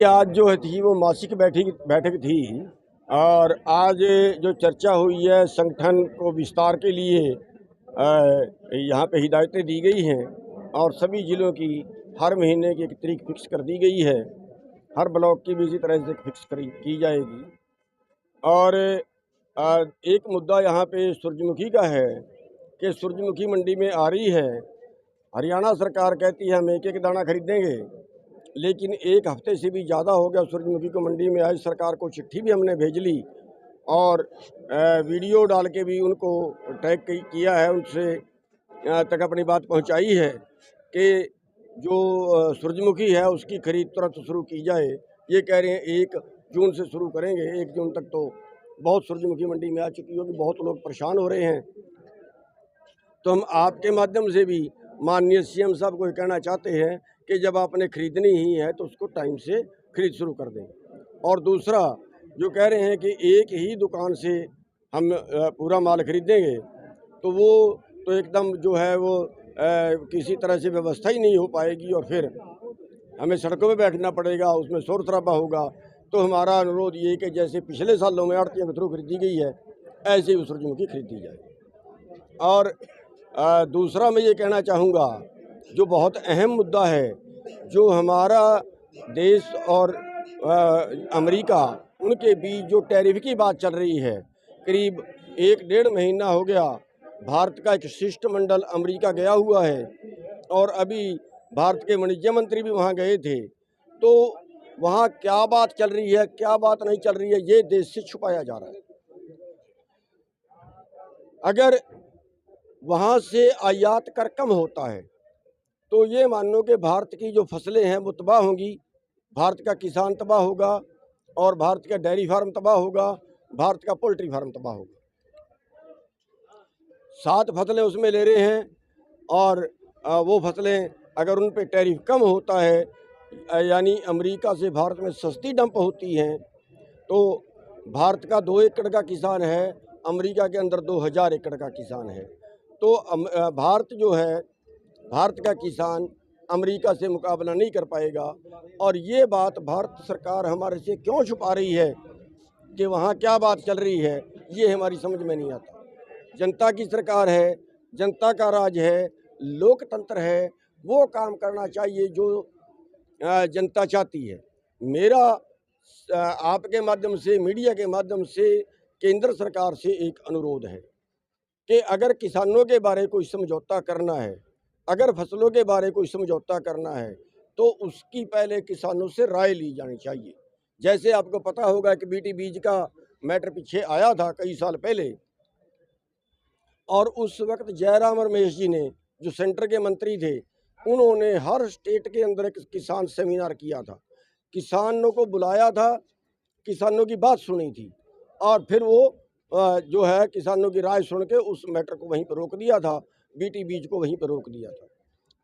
आज जो है थी वो मासिक बैठक थी। और आज जो चर्चा हुई है संगठन को विस्तार के लिए यहाँ पे हिदायतें दी गई हैं और सभी ज़िलों की हर महीने की एक तारीख फिक्स कर दी गई है। हर ब्लॉक की भी इसी तरह से फिक्स की जाएगी। और एक मुद्दा यहाँ पे सूरजमुखी का है कि सूरजमुखी मंडी में आ रही है। हरियाणा सरकार कहती है हम एक एक दाना खरीदेंगे, लेकिन एक हफ्ते से भी ज़्यादा हो गया सूरजमुखी को मंडी में आई। सरकार को चिट्ठी भी हमने भेज ली और वीडियो डाल के भी उनको टैग किया है, उनसे तक अपनी बात पहुंचाई है कि जो सूरजमुखी है उसकी खरीद तुरंत शुरू की जाए। ये कह रहे हैं 1 जून से शुरू करेंगे। 1 जून तक तो बहुत सूरजमुखी मंडी में आ चुकी होगी, बहुत लोग परेशान हो रहे हैं। तो हम आपके माध्यम से भी माननीय सीएम साहब को कहना चाहते हैं कि जब आपने खरीदनी ही है तो उसको टाइम से खरीद शुरू कर दें। और दूसरा जो कह रहे हैं कि एक ही दुकान से हम पूरा माल खरीदेंगे, तो वो तो एकदम जो है वो किसी तरह से व्यवस्था ही नहीं हो पाएगी और फिर हमें सड़कों पे बैठना पड़ेगा, उसमें शोर शराबा होगा। तो हमारा अनुरोध ये कि जैसे पिछले सालों में आड़तियों के थ्रू खरीदी गई है, ऐसे ही सूरजमुखी खरीदी जाए। और दूसरा मैं ये कहना चाहूँगा, जो बहुत अहम मुद्दा है, जो हमारा देश और अमेरिका उनके बीच जो टैरिफ की बात चल रही है, करीब 1 डेढ़ महीना हो गया भारत का एक शिष्टमंडल अमेरिका गया हुआ है और अभी भारत के वाणिज्य मंत्री भी वहाँ गए थे। तो वहाँ क्या बात चल रही है, क्या बात नहीं चल रही है, ये देश से छुपाया जा रहा है। अगर वहाँ से आयात कर कम होता है तो ये मान लो कि भारत की जो फसलें हैं वो तबाह होंगी, भारत का किसान तबाह होगा और भारत का डेयरी फार्म तबाह होगा, भारत का पोल्ट्री फार्म तबाह होगा। 7 फसलें उसमें ले रहे हैं और वो फसलें अगर उन पे टैरिफ कम होता है, यानी अमेरिका से भारत में सस्ती डंप होती हैं, तो भारत का 2 एकड़ का किसान है, अमेरिका के अंदर 2000 एकड़ का किसान है। तो भारत जो है, भारत का किसान अमेरिका से मुकाबला नहीं कर पाएगा। और ये बात भारत सरकार हमारे से क्यों छुपा रही है कि वहाँ क्या बात चल रही है, ये हमारी समझ में नहीं आता। जनता की सरकार है, जनता का राज है, लोकतंत्र है, वो काम करना चाहिए जो जनता चाहती है। मेरा आपके माध्यम से, मीडिया के माध्यम से केंद्र सरकार से एक अनुरोध है कि अगर किसानों के बारे कोई समझौता करना है, अगर फसलों के बारे कोई समझौता करना है, तो उसकी पहले किसानों से राय ली जानी चाहिए। जैसे आपको पता होगा कि बीटी बीज का मैटर पीछे आया था कई साल पहले, और उस वक्त जयराम रमेश जी ने, जो सेंटर के मंत्री थे, उन्होंने हर स्टेट के अंदर एक किसान सेमिनार किया था, किसानों को बुलाया था, किसानों की बात सुनी थी और फिर वो जो है किसानों की राय सुन के उस मैटर को वहीं पर रोक दिया था, बीटी बीज को वहीं पर रोक दिया था।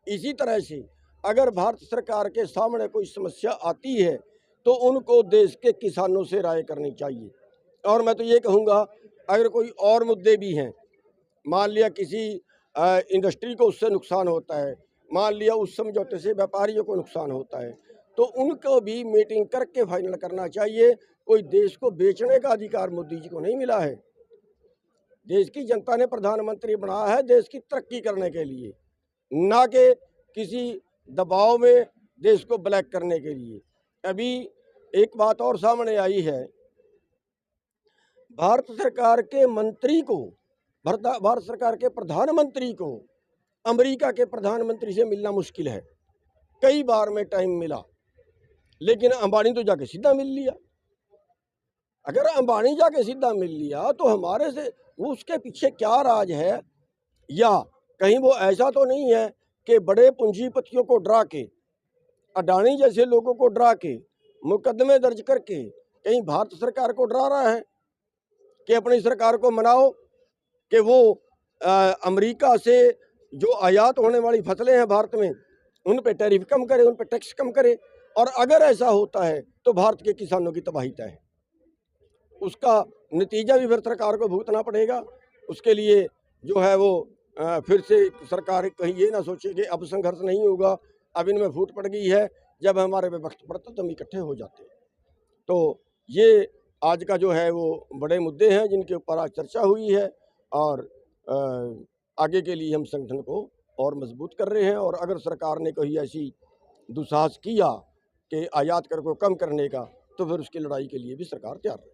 इसी तरह से अगर भारत सरकार के सामने कोई समस्या आती है तो उनको देश के किसानों से राय करनी चाहिए। और मैं तो ये कहूँगा, अगर कोई और मुद्दे भी हैं, मान लिया किसी इंडस्ट्री को उससे नुकसान होता है, मान लिया उस समझौते से व्यापारियों को नुकसान होता है, तो उनको भी मीटिंग करके फाइनल करना चाहिए। कोई देश को बेचने का अधिकार मोदी जी को नहीं मिला है। देश की जनता ने प्रधानमंत्री बनाया है देश की तरक्की करने के लिए, ना कि किसी दबाव में देश को ब्लैक करने के लिए। अभी एक बात और सामने आई है, भारत सरकार के मंत्री को, भारत सरकार के प्रधानमंत्री को अमेरिका के प्रधानमंत्री से मिलना मुश्किल है। कई बार में टाइम मिला, लेकिन अंबानी तो जाके सीधा मिल लिया। अगर अंबानी जाके सीधा मिल लिया तो हमारे से वो उसके पीछे क्या राज है, या कहीं वो ऐसा तो नहीं है कि बड़े पूंजीपतियों को डरा के, अडानी जैसे लोगों को डरा के, मुकदमे दर्ज करके कहीं भारत सरकार को डरा रहा है कि अपनी सरकार को मनाओ कि वो अमेरिका से जो आयात होने वाली फसलें हैं भारत में, उन पे टैरिफ कम करे, उन पे टैक्स कम करे। और अगर ऐसा होता है तो भारत के किसानों की तबाही तय है, उसका नतीजा भी फिर सरकार को भुगतना पड़ेगा। उसके लिए जो है वो फिर से सरकार कहीं ये ना सोचे कि अब संघर्ष नहीं होगा, अब इनमें फूट पड़ गई है, जब हमारे पे वक्त पड़ता है तो हम इकट्ठे हो जाते हैं। तो ये आज का जो है वो बड़े मुद्दे हैं जिनके ऊपर आज चर्चा हुई है, और आगे के लिए हम संगठन को और मजबूत कर रहे हैं। और अगर सरकार ने कोई ऐसी दुस्साहस किया कि आयात कर को कम करने का, तो फिर उसकी लड़ाई के लिए भी सरकार तैयार है।